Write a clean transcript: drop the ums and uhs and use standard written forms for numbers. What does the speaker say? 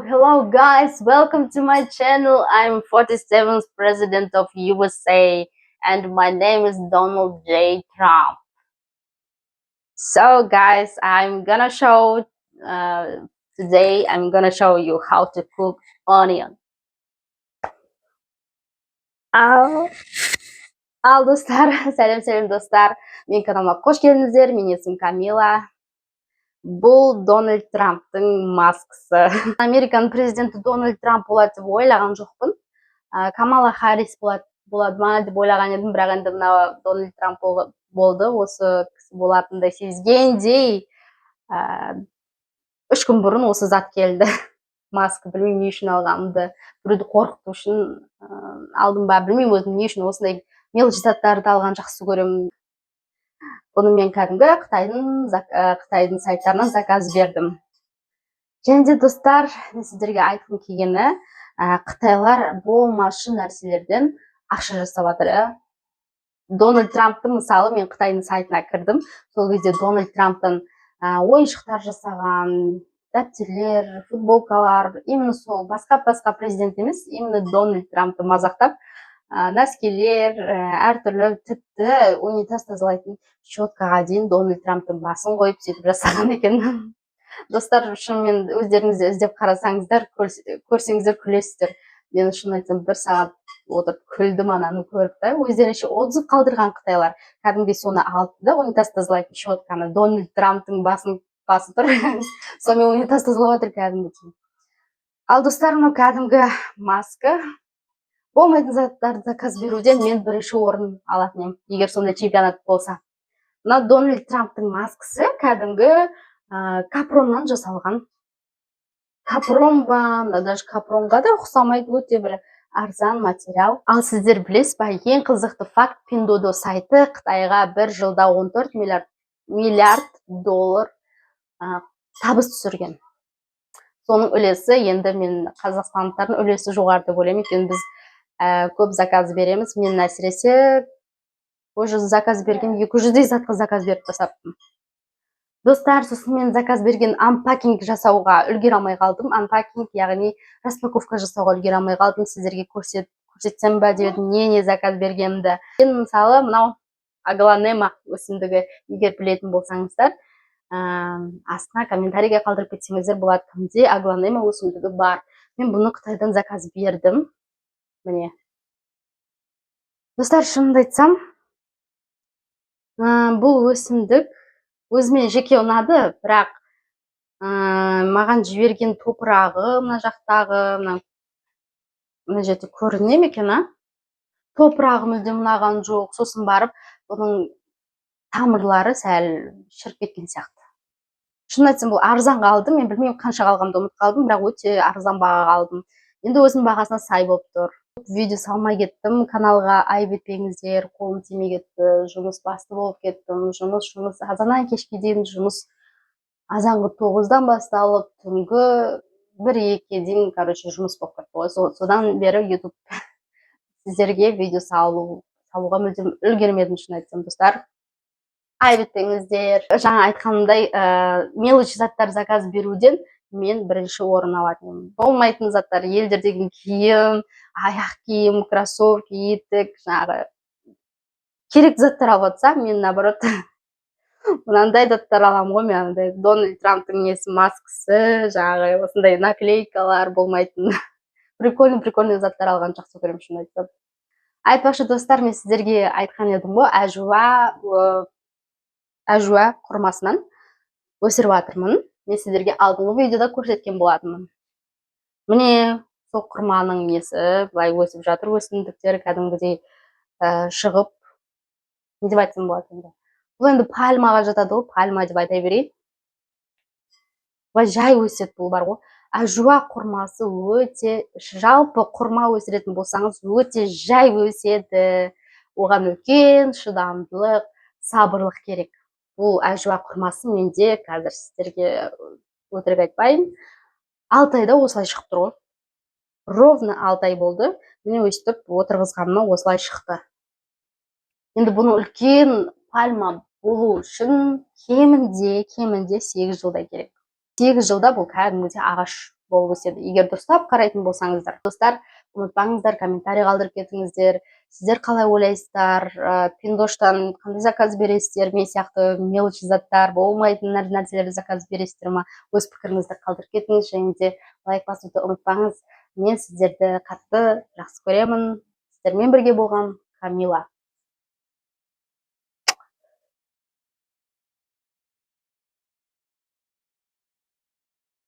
Hello guys, welcome to my channel. I'm 47th President of USA and my name is Donald J. Trump. So guys, today I'm gonna show you how to cook onion. Ал достар, сәлем достар. Мен каналыма қош келдіңіздер. Менің есімім Камила. Бұл Дональд Трамптың маскасы. Американың президенті Дональд Трамп болады деп ойлаған жоқпын. Камала Харрис болады ма деп ойлаған едім, бірақ енді мына Дональд Трамп болды. Осы кісі болатындай сезгендей 3 күн бұрын осы зат келді. Маска, білмеймін не үшін алғанымды, біреуді қорқыту үшін алдым ба, білмеймін өзім не үшін осындай мелочь заттарды алған жақсы көремін. Бұны мен кәдімгі Қытайдың сайттарынан заказ бердім. Және де достар, мен сіздерге айтқым келгені, Қытайлар болмашы нәрселерден ақша жасап жатыр. Дональд Трамптың мысалы, мен Қытайдың сайтына кірдім. Сол кезде Дональд Трамптың ойыншықтар жасаған, дәптерлер, футболкалар, именно сол басқа президент емес, именно Дональд Трампты мазақтап, нәскелер, әртүрлі тіпті унитаз тазалайтын щеткаға дейін Дональд Трамптың басын қойып сөйтіп жасаған екен. Достар, шынымен өздеріңізді іздеп қарасаңыздар, көрсеңіздер күлесіздер. Мен шын айтсам, 1 сағат отырып күлдім ананы көріп та. Өздерінше отзыв қалдырған қытайлар. Кәдімгі соны алды да унитаз тазалайтын щетканы Дональд Трамптың басын басып тұр. Сонымен унитаз тазалап жатыр кәдімгі. Ал достар, мынау кәдімгі маска. Болмайтын заттарды заказ беруден мен бірінші орын алатын едім, егер сондай чемпионат болса. Мына Дональд Трамптың маскасы кәдімгі капроннан жасалған. Капрон ба, даже капронға да ұқсамайды, өте бір арзан материал. Ал сіздер білесіз ба, ең қызықты факт, Pinduoduo сайты Қытайға бір жылда 14 миллиард доллар табыс түсірген. Соның үлесі, енді мен қазақстандықтардың үлесі жоғары деп ойлаймын, өйткені біз көп заказ береміз. Мен әсіресе уже заказ берген 200-дей затқа заказ беріп тастаппын. Достар, сосын мен заказ берген анпакинг жасауға үлгере алмай қалдым. Анпакинг, яғни распаковка жасауға үлгере алмай қалдым. Сіздерге көрсетсем бе деп едім, не заказ бергенімді. Мен мысалы мынау агланема өсімдігі, егер білетін болсаңыздар, астына комментарийге қалдырып кетсеңіздер болады, кімде агланема өсімдігі бар. Мен бұны Қытайдан заказ бердім. Міне. Достар, шынымды айтсам, бұл өсімдік өзіме жеке ұнады, бірақ маған жіберген топырағы, мына жақтағы, мына жерде көріне ме екен, топырағы мүлдем ұнаған жоқ. Сосын барып, бұның тамырлары сәл шіріп кеткен сияқты. Шын айтсам, бұл арзанға алдым. Мен білмеймін қаншаға алғанымды ұмытып қалдым, бірақ өте арзан бағаға алдым. Енді өзінің бағасына сай болып тұр. Видео салмай кеттім, каналға айып етпеңіздер, қолым тимей кетті, жұмыс басты болып кеттім, жұмыс азаннан кешке дейін жұмыс азанғы 9-дан басталып, түнгі 1-2-ге дейін, жұмыс болып кетті. Содан бері YouTube сіздерге видео салуға мүлдем үлгермедім, шын айтсам, достар. Айып етпеңіздер. Жаңа айтқанымдай, мелочь заттар заказ беруден мен бірінші орын алатын. Болмайтын заттар, елдердегі киім, аяқ киім, кроссовки, етік, жаңағы керек заттар алып жатсам, мен наоборот мынандай заттар аламын ғой, мен Дональд Трамптың несі, маскасы, жаңағы осындай наклейкалар болмайтын прикольный заттар алған жақсы көремін, шын айтсам. Айтпақшы достар, мен сіздерге айтқан едім ғой, әжуа құрмасынан өсіріп жатырмын. Мен сіздерге алдыңғы видеода көрсеткен болатынмын. Міне, сол құрманың несі, былай өсіп жатыр, өсімдіктер кәдімгідей шығып, не деп айтсам болады енді. Бұл енді пальмаға жатады ғой, пальма деп айта берейін. Былай жай өседі бұл бар ғой. Әжуа құрмасы өте, жалпы құрма өсіретін болсаңыз, өте жай өседі. Оған үлкен шыдамдылық, сабырлық керек. Бұл әжуа құрмасы менде қазір сіздерге өтірік айтпайын. 6 айда осылай шығып тұр ғой. Ровно 6 ай болды. Міне өстіп отырғызғаныма осылай шықты. Енді бұны үлкен пальма болу үшін кемінде 8 жылдай керек. 8 жылда бұл кәдімгідей ағаш болып өседі. Егер дұрыстап қарайтын болсаңыздар. Достар, ұмытпаңыздар, комментарий қалдырып кетіңіздер. Сіздер қалай ойлайсыздар? Пиндоштан қандай заказ бересіздер? Мен сияқты мелочь заттар, болмайтын нәрселерді заказ бересіздер ма? Өз пікіріңізді қалдырып кетіңіз, және де лайк басуды ұмытпаңыз. Мен сіздерді қатты жақсы көремін. Сіздермен бірге болған Камила.